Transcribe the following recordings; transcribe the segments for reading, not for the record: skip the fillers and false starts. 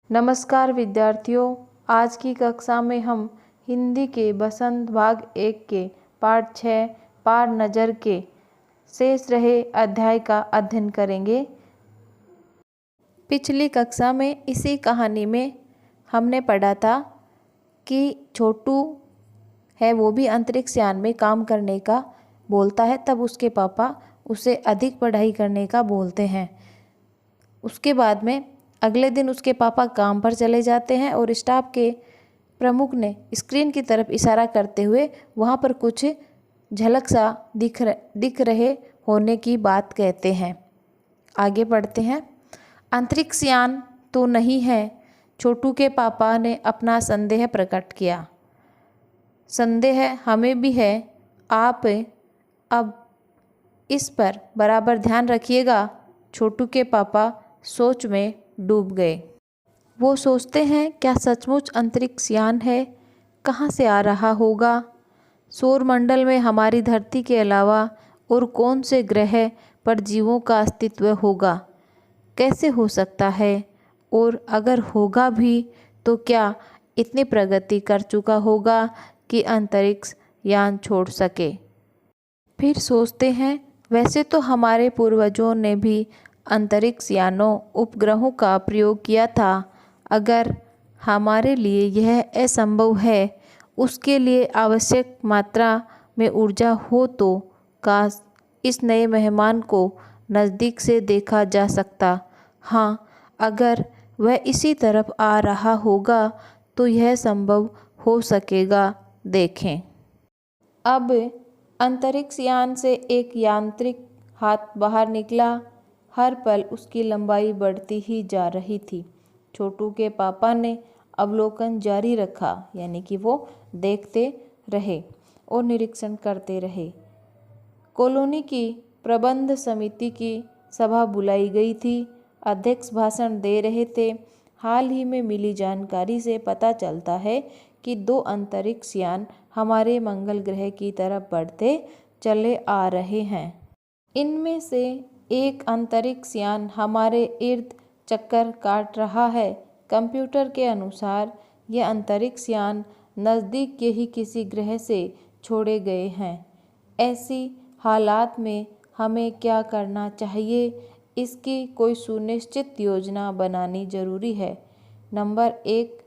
नमस्कार विद्यार्थियों, आज की कक्षा में हम हिंदी के बसंत भाग 1 के पाठ 6 पार नज़र के शेष रहे अध्याय का अध्ययन करेंगे। पिछली कक्षा में इसी कहानी में हमने पढ़ा था कि छोटू है वो भी अंतरिक्ष यान में काम करने का बोलता है, तब उसके पापा उसे अधिक पढ़ाई करने का बोलते हैं। उसके बाद में अगले दिन उसके पापा काम पर चले जाते हैं और स्टाफ के प्रमुख ने स्क्रीन की तरफ इशारा करते हुए वहाँ पर कुछ झलक सा दिख रहे होने की बात कहते हैं। आगे बढ़ते हैं। अंतरिक्ष यान तो नहीं है, छोटू के पापा ने अपना संदेह प्रकट किया। संदेह हमें भी है, आप अब इस पर बराबर ध्यान रखिएगा। छोटू के पापा सोच में डूब गए। वो सोचते हैं, क्या सचमुच अंतरिक्ष यान है? कहाँ से आ रहा होगा? सौरमंडल में हमारी धरती के अलावा और कौन से ग्रह पर जीवों का अस्तित्व होगा? कैसे हो सकता है? और अगर होगा भी तो क्या इतनी प्रगति कर चुका होगा कि अंतरिक्ष यान छोड़ सके? फिर सोचते हैं, वैसे तो हमारे पूर्वजों ने भी अंतरिक्ष यानों उपग्रहों का प्रयोग किया था। अगर हमारे लिए यह असंभव है, उसके लिए आवश्यक मात्रा में ऊर्जा हो तो काश इस नए मेहमान को नज़दीक से देखा जा सकता। हाँ, अगर वह इसी तरफ आ रहा होगा तो यह संभव हो सकेगा। देखें, अब अंतरिक्ष यान से एक यांत्रिक हाथ बाहर निकला। हर पल उसकी लंबाई बढ़ती ही जा रही थी। छोटू के पापा ने अवलोकन जारी रखा, यानी कि वो देखते रहे और निरीक्षण करते रहे। कॉलोनी की प्रबंध समिति की सभा बुलाई गई थी। अध्यक्ष भाषण दे रहे थे। हाल ही में मिली जानकारी से पता चलता है कि 2 अंतरिक्ष यान हमारे मंगल ग्रह की तरफ बढ़ते चले आ रहे हैं। इनमें से एक अंतरिक्ष यान हमारे इर्द चक्कर काट रहा है। कंप्यूटर के अनुसार यह अंतरिक्ष यान नज़दीक के ही किसी ग्रह से छोड़े गए हैं। ऐसी हालात में हमें क्या करना चाहिए, इसकी कोई सुनिश्चित योजना बनानी जरूरी है। नंबर 1,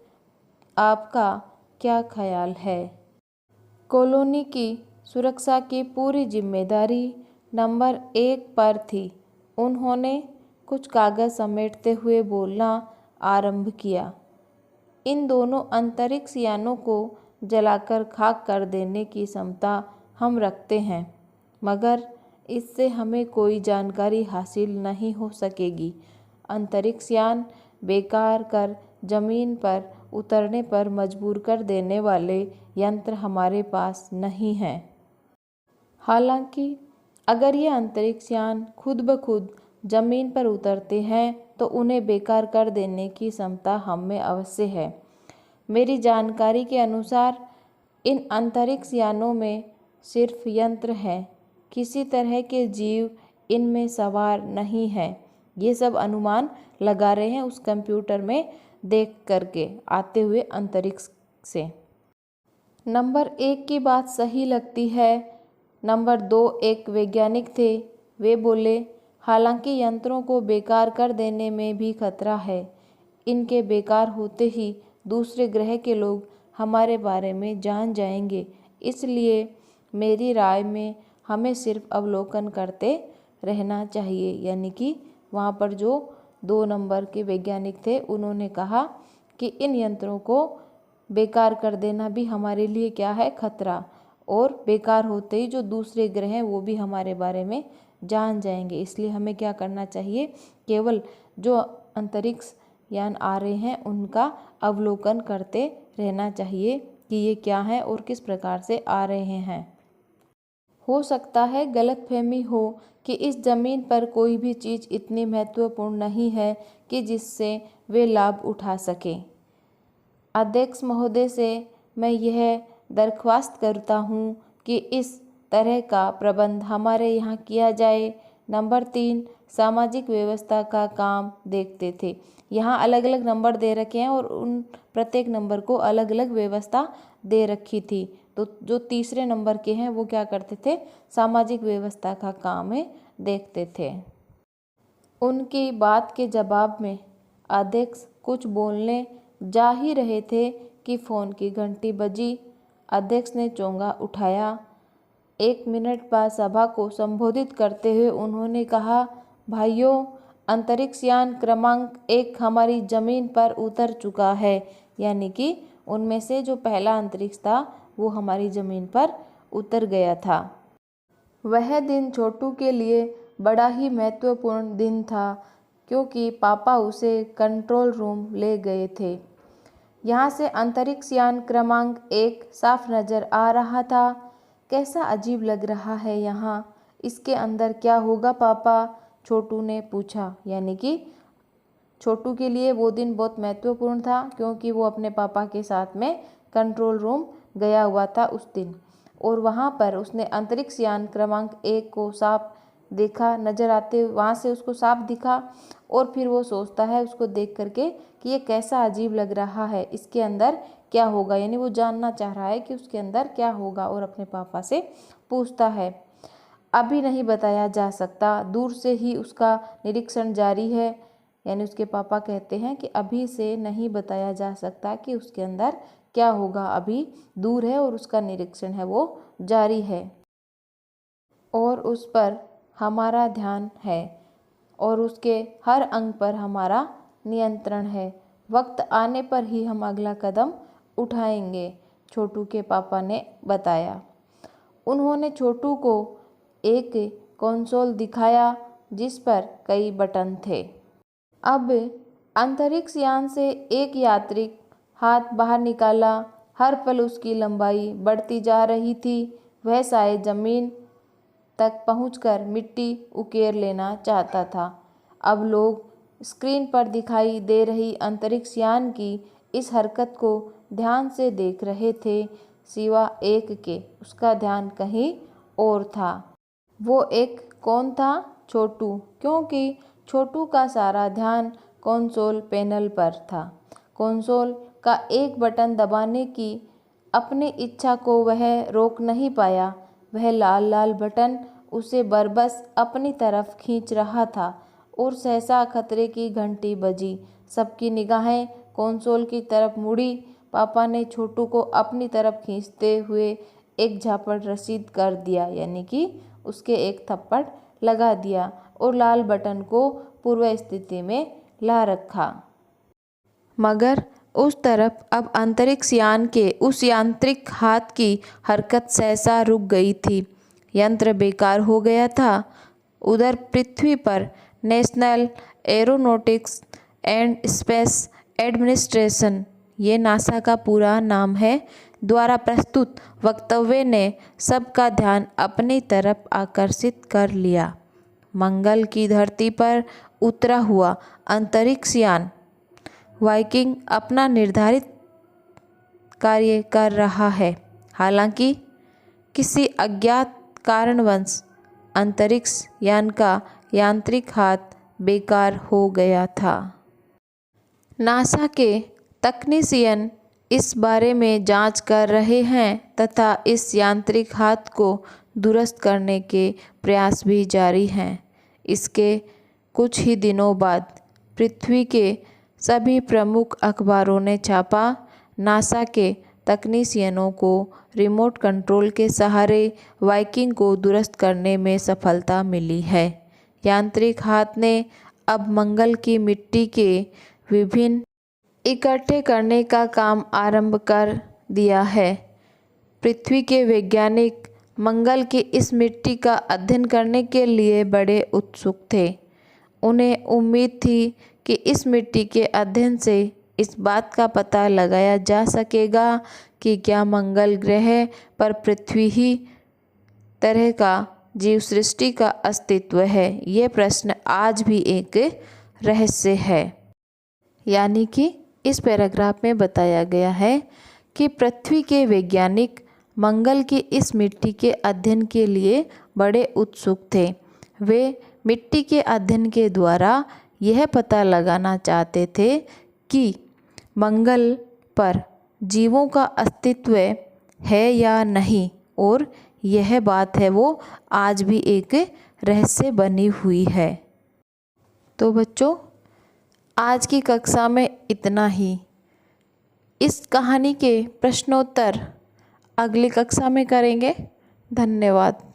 आपका क्या ख्याल है? कॉलोनी की सुरक्षा की पूरी जिम्मेदारी नंबर 1 पर थी। उन्होंने कुछ कागज समेटते हुए बोलना आरंभ किया। इन दोनों अंतरिक्ष यानों को जलाकर खाक कर देने की क्षमता हम रखते हैं, मगर इससे हमें कोई जानकारी हासिल नहीं हो सकेगी। अंतरिक्ष यान बेकार कर जमीन पर उतरने पर मजबूर कर देने वाले यंत्र हमारे पास नहीं हैं। हालांकि अगर ये अंतरिक्ष यान खुद ब खुद जमीन पर उतरते हैं तो उन्हें बेकार कर देने की क्षमता हम में अवश्य है। मेरी जानकारी के अनुसार इन अंतरिक्ष यानों में सिर्फ यंत्र हैं, किसी तरह के जीव इनमें सवार नहीं हैं। ये सब अनुमान लगा रहे हैं उस कंप्यूटर में देख करके आते हुए अंतरिक्ष से। नंबर 1 की बात सही लगती है। नंबर 2 एक वैज्ञानिक थे। वे बोले, हालांकि यंत्रों को बेकार कर देने में भी खतरा है। इनके बेकार होते ही दूसरे ग्रह के लोग हमारे बारे में जान जाएंगे। इसलिए मेरी राय में हमें सिर्फ अवलोकन करते रहना चाहिए। यानी कि वहाँ पर जो 2 नंबर के वैज्ञानिक थे, उन्होंने कहा कि इन यंत्रों को बेकार कर देना भी हमारे लिए क्या है, खतरा। और बेकार होते ही जो दूसरे ग्रह हैं वो भी हमारे बारे में जान जाएंगे। इसलिए हमें क्या करना चाहिए, केवल जो अंतरिक्ष यान आ रहे हैं उनका अवलोकन करते रहना चाहिए कि ये क्या है और किस प्रकार से आ रहे हैं। हो सकता है गलतफहमी हो कि इस ज़मीन पर कोई भी चीज़ इतनी महत्वपूर्ण नहीं है कि जिससे वे लाभ उठा सकें। अध्यक्ष महोदय से मैं यह दरख्वास्त करता हूँ कि इस तरह का प्रबंध हमारे यहाँ किया जाए। नंबर 3 सामाजिक व्यवस्था का काम देखते थे। यहाँ अलग अलग नंबर दे रखे हैं और उन प्रत्येक नंबर को अलग अलग व्यवस्था दे रखी थी। तो जो तीसरे नंबर के हैं वो क्या करते थे, सामाजिक व्यवस्था का काम देखते थे। उनकी बात के जवाब में अध्यक्ष कुछ बोलने जा ही रहे थे कि फ़ोन की घंटी बजी। अध्यक्ष ने चोंगा उठाया। 1 मिनट बाद सभा को संबोधित करते हुए उन्होंने कहा, भाइयों, अंतरिक्ष यान क्रमांक 1 हमारी ज़मीन पर उतर चुका है। यानी कि उनमें से जो पहला अंतरिक्ष था वो हमारी ज़मीन पर उतर गया था। वह दिन छोटू के लिए बड़ा ही महत्वपूर्ण दिन था क्योंकि पापा उसे कंट्रोल रूम ले गए थे। यहाँ से अंतरिक्ष यान क्रमांक 1 साफ नज़र आ रहा था। कैसा अजीब लग रहा है यहाँ, इसके अंदर क्या होगा पापा, छोटू ने पूछा। यानी कि छोटू के लिए वो दिन बहुत महत्वपूर्ण था क्योंकि वो अपने पापा के साथ में कंट्रोल रूम गया हुआ था उस दिन, और वहाँ पर उसने अंतरिक्ष यान क्रमांक 1 को साफ देखा, नज़र आते वहाँ से उसको साफ दिखा। और फिर वो सोचता है उसको देख करके कि ये कैसा अजीब लग रहा है, इसके अंदर क्या होगा। यानी वो जानना चाह रहा है कि उसके अंदर क्या होगा और अपने पापा से पूछता है। अभी नहीं बताया जा सकता, दूर से ही उसका निरीक्षण जारी है। यानी उसके पापा कहते हैं कि अभी से नहीं बताया जा सकता कि उसके अंदर क्या होगा, अभी दूर है और उसका निरीक्षण है वो जारी है और उस पर हमारा ध्यान है और उसके हर अंग पर हमारा नियंत्रण है। वक्त आने पर ही हम अगला कदम उठाएंगे, छोटू के पापा ने बताया। उन्होंने छोटू को एक कंसोल दिखाया जिस पर कई बटन थे। अब अंतरिक्ष यान से एक यात्री हाथ बाहर निकाला। हर पल उसकी लंबाई बढ़ती जा रही थी। वह शायद ज़मीन तक पहुंचकर मिट्टी उकेर लेना चाहता था। अब लोग स्क्रीन पर दिखाई दे रही अंतरिक्ष यान की इस हरकत को ध्यान से देख रहे थे। सिवा एक के उसका ध्यान कहीं और था। वो एक कौन था? छोटू, क्योंकि छोटू का सारा ध्यान कंसोल पैनल पर था। कंसोल का एक बटन दबाने की अपनी इच्छा को वह रोक नहीं पाया। वह लाल लाल बटन उसे बरबस अपनी तरफ खींच रहा था और सहसा खतरे की घंटी बजी। सबकी निगाहें कंसोल की तरफ मुड़ी। पापा ने छोटू को अपनी तरफ खींचते हुए एक झापड़ रसीद कर दिया, यानी कि उसके एक थप्पड़ लगा दिया और लाल बटन को पूर्व स्थिति में ला रखा। मगर उस तरफ अब अंतरिक्ष यान के उस यांत्रिक हाथ की हरकत सहसा रुक गई थी। यंत्र बेकार हो गया था। उधर पृथ्वी पर national aeronautics and space administration, ये नासा का पूरा नाम है, द्वारा प्रस्तुत वक्तव्य ने सबका ध्यान अपनी तरफ आकर्षित कर लिया। मंगल की धरती पर उतरा हुआ अंतरिक्ष यान वाइकिंग अपना निर्धारित कार्य कर रहा है। हालांकि किसी अज्ञात कारणवश अंतरिक्ष यान का यांत्रिक हाथ बेकार हो गया था। नासा के तकनीशियन इस बारे में जांच कर रहे हैं तथा इस यांत्रिक हाथ को दुरुस्त करने के प्रयास भी जारी हैं। इसके कुछ ही दिनों बाद पृथ्वी के सभी प्रमुख अखबारों ने छापा, नासा के तकनीशियनों को रिमोट कंट्रोल के सहारे वाइकिंग को दुरुस्त करने में सफलता मिली है। यांत्रिक हाथ ने अब मंगल की मिट्टी के विभिन्न इकट्ठे करने का काम आरंभ कर दिया है। पृथ्वी के वैज्ञानिक मंगल की इस मिट्टी का अध्ययन करने के लिए बड़े उत्सुक थे। उन्हें उम्मीद थी कि इस मिट्टी के अध्ययन से इस बात का पता लगाया जा सकेगा कि क्या मंगल ग्रह पर पृथ्वी ही तरह का जीव सृष्टि का अस्तित्व है। ये प्रश्न आज भी एक रहस्य है। यानी कि इस पैराग्राफ में बताया गया है कि पृथ्वी के वैज्ञानिक मंगल की इस मिट्टी के अध्ययन के लिए बड़े उत्सुक थे। वे मिट्टी के अध्ययन के द्वारा यह पता लगाना चाहते थे कि मंगल पर जीवों का अस्तित्व है या नहीं, और यह बात है वो आज भी एक रहस्य बनी हुई है। तो बच्चों, आज की कक्षा में इतना ही। इस कहानी के प्रश्नोत्तर अगली कक्षा में करेंगे। धन्यवाद।